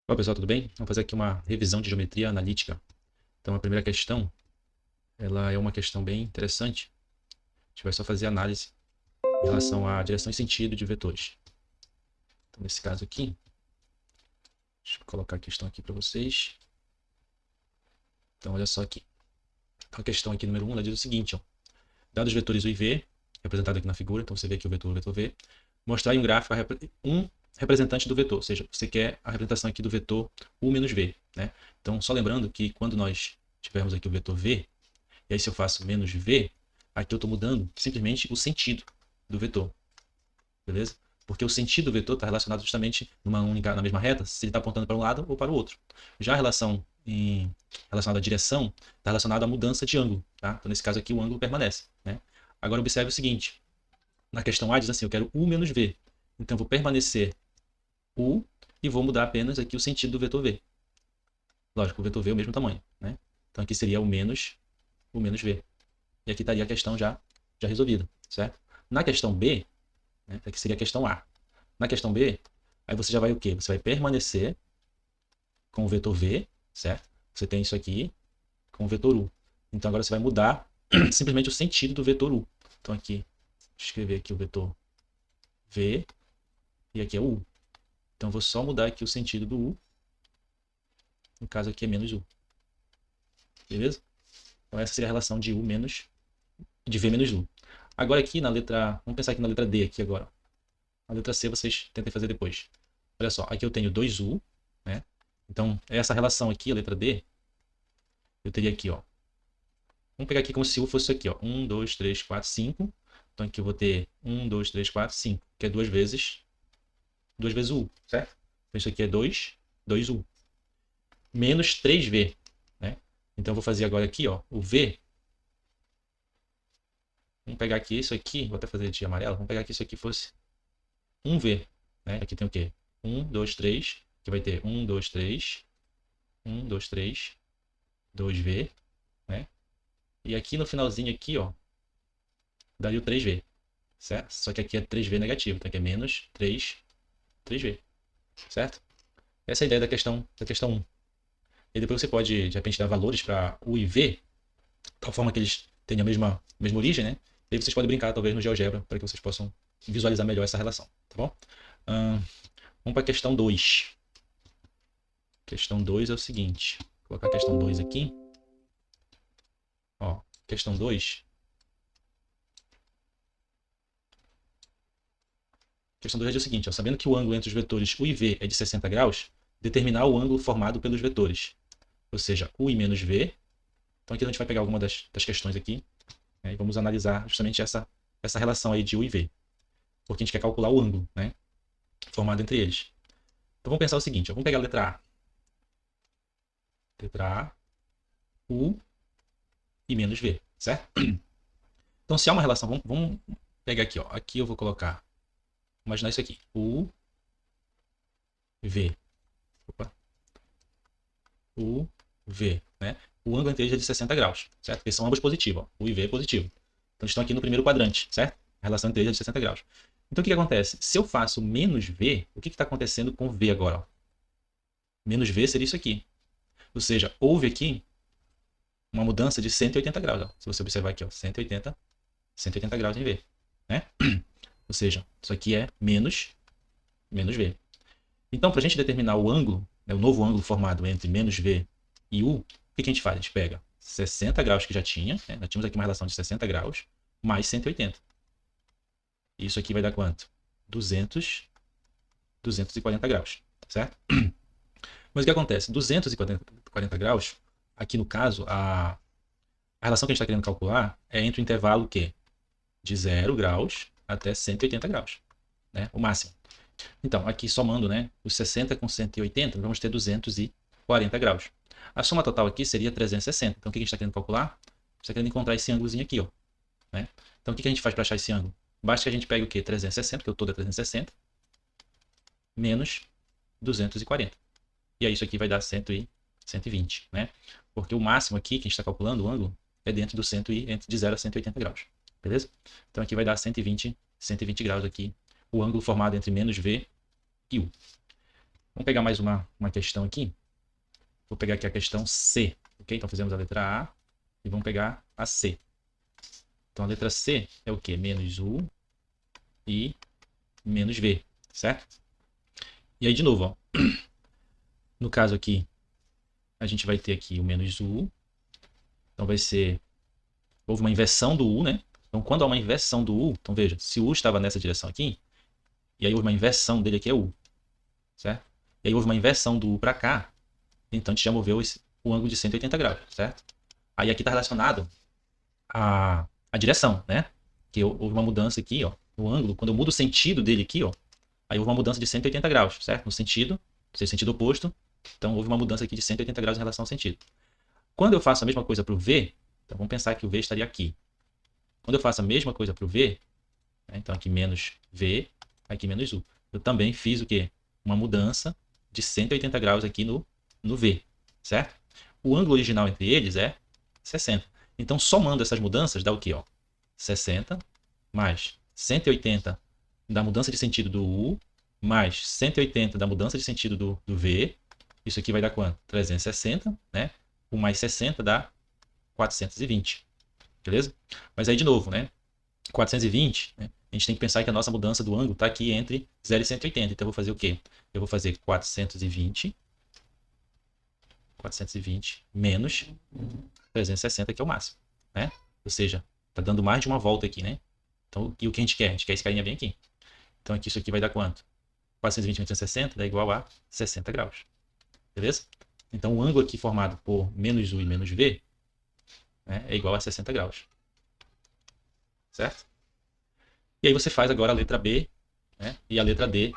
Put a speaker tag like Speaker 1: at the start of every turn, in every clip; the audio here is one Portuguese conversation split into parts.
Speaker 1: Olá pessoal, tudo bem? Vamos fazer aqui uma revisão de geometria analítica. Então a primeira questão, ela é uma questão bem interessante. A gente vai só fazer análise em relação à direção e sentido de vetores. Então nesse caso aqui, deixa eu colocar a questão aqui para vocês. Então olha só aqui. Então a questão aqui número 1, ela diz o seguinte, ó. Dados os vetores U e V, representado aqui na figura, então você vê aqui o vetor V, mostrar em um gráfico um representante do vetor, ou seja, você quer a representação aqui do vetor U menos V, né? Então só lembrando que quando nós tivermos aqui o vetor V, e aí se eu faço menos V, aqui eu estou mudando simplesmente o sentido do vetor, beleza? Porque o sentido do vetor está relacionado justamente na mesma reta, se ele está apontando para um lado ou para o outro. Já a relação relacionada à direção está relacionada à mudança de ângulo, tá? Então nesse caso aqui o ângulo permanece, né? Agora observe o seguinte, na questão A diz assim, eu quero U menos V, então eu vou permanecer U e vou mudar apenas aqui o sentido do vetor V. Lógico, o vetor V é o mesmo tamanho, né? Então aqui seria o menos V. E aqui estaria a questão já resolvida, certo? Na questão B, né, aqui seria a questão A. Na questão B, aí você já vai o quê? Você vai permanecer com o vetor V, certo? Você tem isso aqui com o vetor U. Então agora você vai mudar simplesmente o sentido do vetor U. Então aqui, deixa eu escrever aqui o vetor V e aqui é o U. Então eu vou só mudar aqui o sentido do U. No caso aqui é menos U. Beleza? Então essa seria a relação de V menos U. Agora aqui na letra, vamos pensar aqui na letra D aqui agora. A letra C vocês tentem fazer depois. Olha só, aqui eu tenho 2U, né? Então essa relação aqui, a letra D, eu teria aqui, ó. Vamos pegar aqui como se U fosse aqui, ó. 1, 2, 3, 4, 5. Então aqui eu vou ter 1, 2, 3, 4, 5, que é duas vezes U, certo? Então isso aqui é 2U. Menos 3V, né? Então eu vou fazer agora aqui, ó, o V. Vamos pegar aqui isso aqui, vou até fazer de amarelo. Vamos pegar aqui isso aqui fosse 1V, né? Aqui tem o quê? 1, 2, 3. Aqui vai ter 1, 2, 3. 1, 2, 3. 2V, né? E aqui no finalzinho aqui, ó, daria o 3V, certo? Só que aqui é 3V negativo, então aqui é menos 3V, certo? Essa é a ideia da questão 1. E depois você pode, de repente, dar valores para U e V, de tal forma que eles tenham a mesma origem, né? E aí vocês podem brincar, talvez, no GeoGebra, para que vocês possam visualizar melhor essa relação, tá bom? Vamos para a questão 2. Questão 2 é o seguinte. Vou colocar a questão 2 aqui. Ó, questão 2. Questão 2 é o seguinte, ó, sabendo que o ângulo entre os vetores U e V é de 60 graus, determinar o ângulo formado pelos vetores. Ou seja, U e menos V. Então aqui a gente vai pegar alguma das questões aqui, né, e vamos analisar justamente essa relação aí de U e V. Porque a gente quer calcular o ângulo, né, formado entre eles. Então vamos pensar o seguinte, ó, vamos pegar a letra A. Letra A, U e menos V, certo? Então se há uma relação, vamos pegar aqui, ó. Aqui eu vou colocar, imaginar isso aqui, U, V. Opa. U, V, né? O ângulo entre eles é de 60 graus, certo? Porque são ambos positivos, ó. U e V é positivo. Então eles estão aqui no primeiro quadrante, certo? A relação entre eles é de 60 graus. Então o que acontece? Se eu faço menos V, o que está acontecendo com V agora? Ó? Menos V seria isso aqui. Ou seja, houve aqui uma mudança de 180 graus. Ó. Se você observar aqui, ó, 180 graus em V. Né? Ou seja, isso aqui é menos V. Então, para a gente determinar o ângulo, né, o novo ângulo formado entre menos V e U, o que a gente faz? A gente pega 60 graus que já tinha, né? Nós tínhamos aqui uma relação de 60 graus, mais 180. Isso aqui vai dar quanto? 240 graus, certo? Mas o que acontece? 240 graus, aqui no caso, a relação que a gente está querendo calcular é entre o intervalo que? De 0 graus até 180 graus, né? O máximo. Então, aqui somando, né, os 60 com 180, vamos ter 240 graus. A soma total aqui seria 360. Então, o que a gente está querendo calcular? A gente está querendo encontrar esse ângulozinho aqui, ó. Né? Então, o que a gente faz para achar esse ângulo? Basta que a gente pegue o quê? 360, que o todo é 360, menos 240. E aí isso aqui vai dar 120, né? Porque o máximo aqui, que a gente está calculando, o ângulo, é dentro do de 0 a 180 graus. Beleza? Então, aqui vai dar 120 graus aqui, o ângulo formado entre menos V e U. Vamos pegar mais uma questão aqui. Vou pegar aqui a questão C. Ok? Então fizemos a letra A e vamos pegar a C. Então a letra C é o quê? Menos U e menos V, certo? E aí de novo, ó. No caso aqui, a gente vai ter aqui o menos U. Então vai ser... Houve uma inversão do U, né? Então quando há uma inversão do U, então veja, se o U estava nessa direção aqui, e aí houve uma inversão dele aqui é U, certo? E aí houve uma inversão do U para cá, então a gente já moveu o ângulo de 180 graus, certo? Aí aqui está relacionado a direção, né? Que houve uma mudança aqui, ó, no ângulo. Quando eu mudo o sentido dele aqui, ó, aí houve uma mudança de 180 graus, certo? No sentido, sentido oposto. Então houve uma mudança aqui de 180 graus em relação ao sentido. Quando eu faço a mesma coisa para o V, então vamos pensar que o V estaria aqui. Quando eu faço a mesma coisa para o V, né, então aqui menos V, aqui menos U. Eu também fiz o quê? Uma mudança de 180 graus aqui no V, certo? O ângulo original entre eles é 60. Então, somando essas mudanças, dá o quê? Ó? 60 mais 180 da mudança de sentido do U, mais 180 da mudança de sentido do V. Isso aqui vai dar quanto? 360, né? O mais 60 dá 420. Beleza? Mas aí, de novo, né? 420, né? A gente tem que pensar que a nossa mudança do ângulo está aqui entre 0 e 180. Então, eu vou fazer o quê? Eu vou fazer 420 menos 360, que é o máximo, né? Ou seja, está dando mais de uma volta aqui, né? Então, e o que a gente quer? A gente quer esse carinha bem aqui. Então, aqui isso aqui vai dar quanto? 420 menos 360 dá igual a 60 graus. Beleza? Então, o ângulo aqui formado por menos U e menos V, né, é igual a 60 graus. Certo? E aí você faz agora a letra B, né, e a letra D,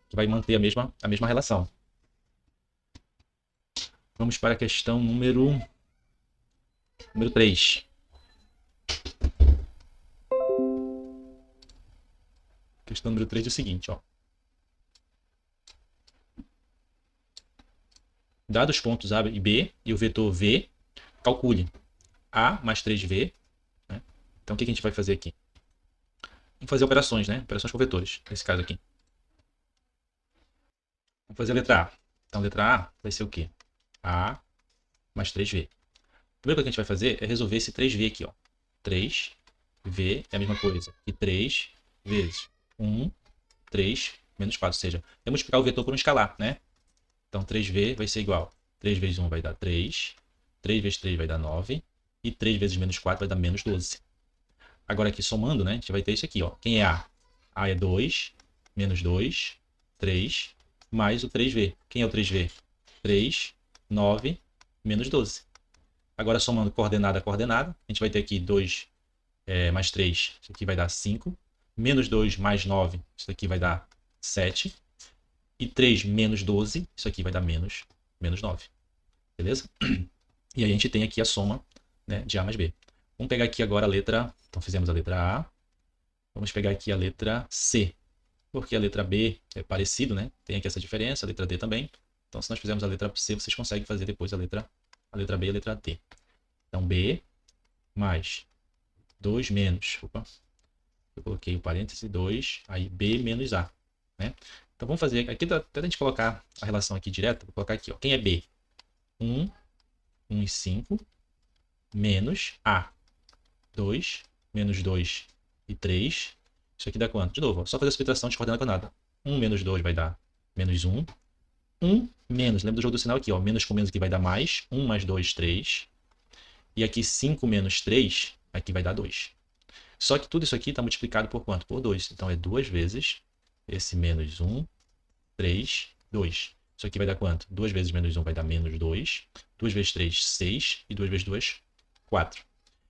Speaker 1: que vai manter a mesma relação. Vamos para a questão número 3. Questão número 3 é o seguinte, ó. Dados os pontos A e B e o vetor V, calcule A mais 3V. Né? Então, o que a gente vai fazer aqui? Vamos fazer operações, né? Operações com vetores, nesse caso aqui. Vamos fazer a letra A. Então, a letra A vai ser o quê? A mais 3V. A primeira coisa que a gente vai fazer é resolver esse 3V aqui, ó. 3V é a mesma coisa que 3 vezes 1, 3, menos 4. Ou seja, é multiplicar o vetor por um escalar, né? Então, 3V vai ser igual. 3 vezes 1 vai dar 3. 3 vezes 3 vai dar 9. E 3 vezes menos 4 vai dar menos 12. Agora aqui somando, né? A gente vai ter isso aqui, ó. Quem é A? A é 2, menos 2, 3, mais o 3V. Quem é o 3V? 3, 9, menos 12. Agora somando coordenada a coordenada, a gente vai ter aqui 2 mais 3, isso aqui vai dar 5. Menos 2 mais 9, isso aqui vai dar 7. E 3 menos 12, isso aqui vai dar menos 9. Beleza? E aí a gente tem aqui a soma, né, de A mais B. Vamos pegar aqui agora a letra... Então fizemos a letra A. Vamos pegar aqui a letra C. Porque a letra B é parecido, né? Tem aqui essa diferença, a letra D também. Então se nós fizermos a letra C, vocês conseguem fazer depois a letra B e a letra D. Então B mais 2 menos... Opa, eu coloquei o parêntese 2, aí B menos A. Né? Então vamos fazer... Aqui, até a gente colocar a relação aqui direta, vou colocar aqui, ó. Quem é B? 1, 1 e 5, menos A. 2, menos 2 e 3. Isso aqui dá quanto? De novo, ó, só fazer a subtração de coordenada com nada. 1 menos 2 vai dar menos 1. 1 menos, lembra do jogo do sinal aqui, ó. Menos com menos aqui vai dar mais. 1 mais 2, 3. E aqui 5 menos 3, aqui vai dar 2. Só que tudo isso aqui está multiplicado por quanto? Por 2. Então é 2 vezes esse menos 1, 3, 2. Isso aqui vai dar quanto? 2 vezes menos 1 vai dar menos 2. 2 vezes 3, 6. E 2 vezes 2, 4.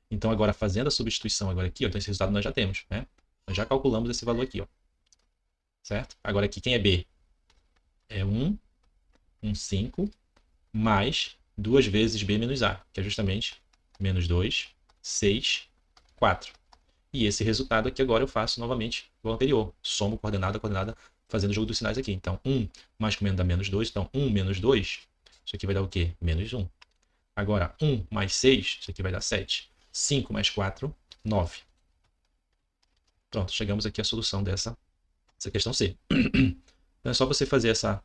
Speaker 1: Então, agora, fazendo a substituição agora aqui, ó, então esse resultado nós já temos, né? Nós já calculamos esse valor aqui, ó. Certo? Agora aqui, quem é B? É 1, 1, 5, mais 2 vezes B menos A, que é justamente menos 2, 6, 4. E esse resultado aqui agora eu faço novamente o anterior. Somo coordenada a coordenada, fazendo o jogo dos sinais aqui. Então, 1 mais com menos dá menos 2. Então, 1 menos 2, isso aqui vai dar o quê? Menos 1. Agora, 1 mais 6, isso aqui vai dar 7. 5 mais 4, 9. Pronto, chegamos aqui à solução dessa questão C. Então é só você fazer essa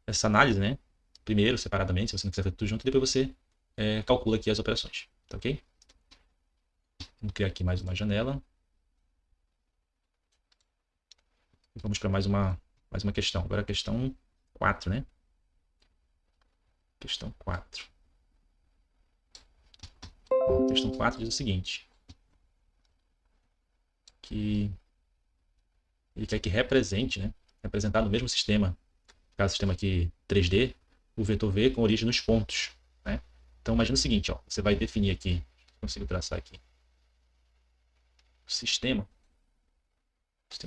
Speaker 1: essa análise, né? Primeiro, separadamente, se você não quiser fazer tudo junto, e depois você calcula aqui as operações, tá ok? Vamos criar aqui mais uma janela. E vamos para mais uma questão. Agora a questão 4, né? Questão 4. Bom, a questão 4 diz o seguinte. Que ele quer que represente, né? Representar no mesmo sistema, no caso sistema aqui 3D, o vetor V com origem nos pontos, né? Então imagina o seguinte, ó, você vai definir aqui, consigo traçar aqui, o sistema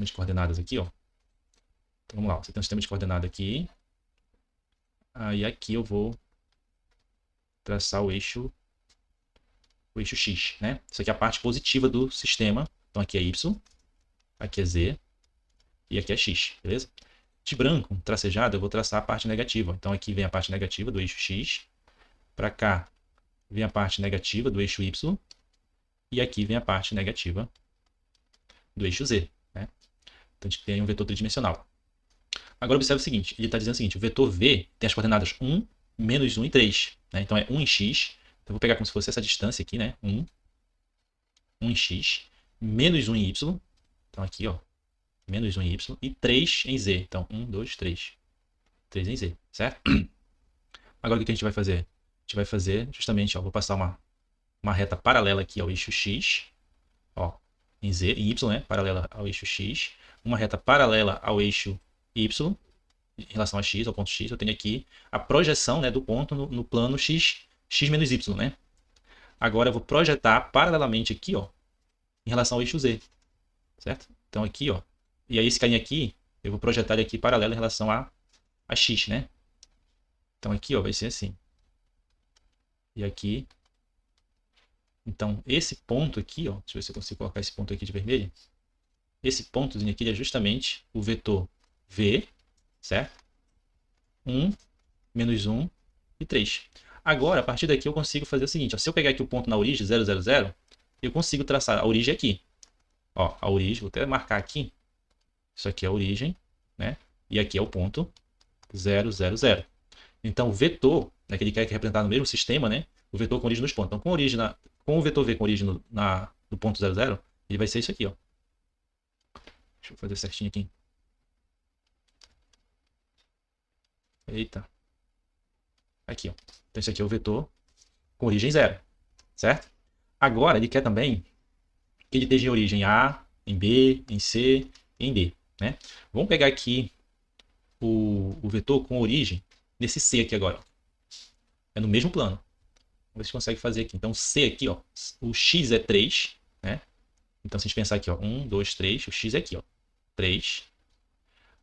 Speaker 1: de coordenadas aqui, ó. Então vamos lá, você tem um sistema de coordenadas aqui, aí aqui eu vou traçar o eixo X, né? Isso aqui é a parte positiva do sistema, então aqui é Y, aqui é Z e aqui é X, beleza? De branco, tracejado, eu vou traçar a parte negativa. Então aqui vem a parte negativa do eixo X, para cá vem a parte negativa do eixo Y, e aqui vem a parte negativa do eixo Z, né? Então a gente tem um vetor tridimensional. Agora observe o seguinte, ele está dizendo o seguinte, o vetor V tem as coordenadas 1, menos 1 e 3, né? Então é 1 em X, então eu vou pegar como se fosse essa distância aqui, né? 1 em X, menos 1 em Y, então aqui, ó, menos 1 em Y, e 3 em Z, então 1, 2, 3, 3 em Z, certo? Agora o que a gente vai fazer? A gente vai fazer justamente, ó, vou passar uma reta paralela aqui ao eixo X, ó, em Z, em Y, né, paralela ao eixo X, uma reta paralela ao eixo Y, em relação a X, ao ponto X, eu tenho aqui a projeção, né, do ponto no plano X menos Y, né? Agora eu vou projetar paralelamente aqui, ó, em relação ao eixo Z, certo? Então aqui, ó, e aí esse carinha aqui, eu vou projetar ele aqui paralelo em relação a X, né? Então aqui, ó, vai ser assim. E aqui, então esse ponto aqui, ó, deixa eu ver se eu consigo colocar esse ponto aqui de vermelho. Esse pontozinho aqui é justamente o vetor V, certo? 1, menos 1 e 3. Agora, a partir daqui eu consigo fazer o seguinte, ó, se eu pegar aqui o ponto na origem, 0, 0, 0, eu consigo traçar a origem aqui. Ó, a origem, vou até marcar aqui, isso aqui é a origem, né? E aqui é o ponto 0, 0, 0. Então, o vetor, né, que ele quer representar no mesmo sistema, né? O vetor com origem nos pontos. Então, com o vetor V com origem no ponto 0, 0, ele vai ser isso aqui, ó. Deixa eu fazer certinho aqui. Eita. Aqui, ó. Então, esse aqui é o vetor com origem 0, certo? Agora, ele quer também que ele esteja em origem A, em B, em C e em D, né? Vamos pegar aqui o vetor com origem nesse C aqui agora. Ó. É no mesmo plano. Vamos ver se consegue fazer aqui. Então, C aqui, ó, o X é 3, né? Então, se a gente pensar aqui, ó, 1, 2, 3, o X é aqui, ó, 3.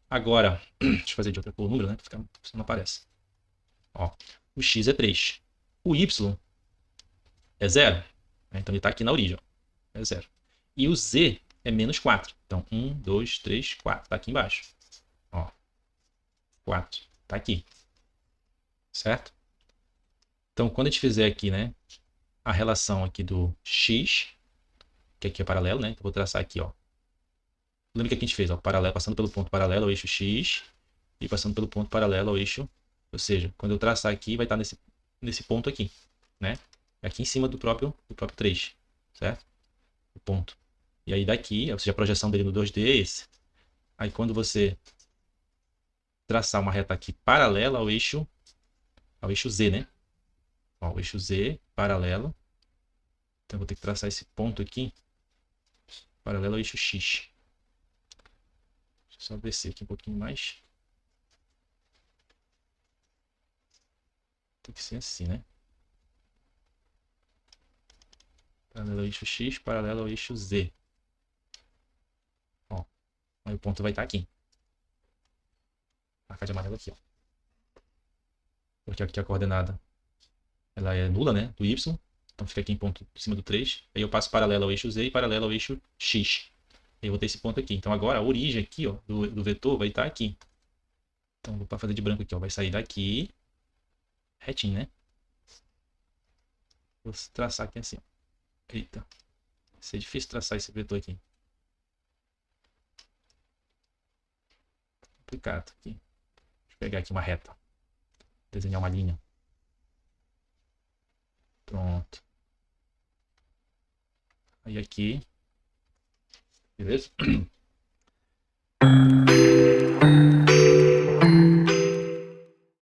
Speaker 1: Agora, deixa eu fazer de outra cor o número, né? Senão não aparece. Ó, o X é 3. O Y é 0. Né? Então, ele está aqui na origem, ó, é 0. E o Z é menos 4. Então, 1, 2, 3, 4. Está aqui embaixo. Ó, 4. Está aqui. Certo? Então, quando a gente fizer aqui, né, a relação aqui do X, que aqui é paralelo, né? Então, vou traçar aqui, ó. Lembra que aqui a gente fez, ó, paralelo, passando pelo ponto paralelo ao eixo X e passando pelo ponto paralelo ao eixo, ou seja, quando eu traçar aqui, vai estar nesse ponto aqui, né? Aqui em cima do próprio 3, certo? O ponto. E aí daqui, ou seja, a projeção dele no 2D é esse. Aí quando você traçar uma reta aqui paralela ao eixo Z, né? Ó, o eixo Z paralelo. Então eu vou ter que traçar esse ponto aqui paralelo ao eixo X. Deixa eu só descer aqui um pouquinho mais. Tem que ser assim, né? Paralelo ao eixo X, paralelo ao eixo Z. Ó, aí o ponto vai estar aqui. Marcar de amarelo aqui, ó. Porque aqui a coordenada ela é nula, né? Do Y. Então fica aqui em ponto em cima do 3. Aí eu passo paralelo ao eixo Z e paralelo ao eixo X. Aí eu vou ter esse ponto aqui. Então agora a origem aqui, ó, do vetor vai estar aqui. Então vou fazer de branco aqui, ó. Vai sair daqui retinho, né? Vou traçar aqui assim, ó. Eita. Vai ser difícil traçar esse vetor aqui. Complicado aqui. Deixa eu pegar aqui uma reta. Desenhar uma linha. Pronto. Aí aqui. Beleza?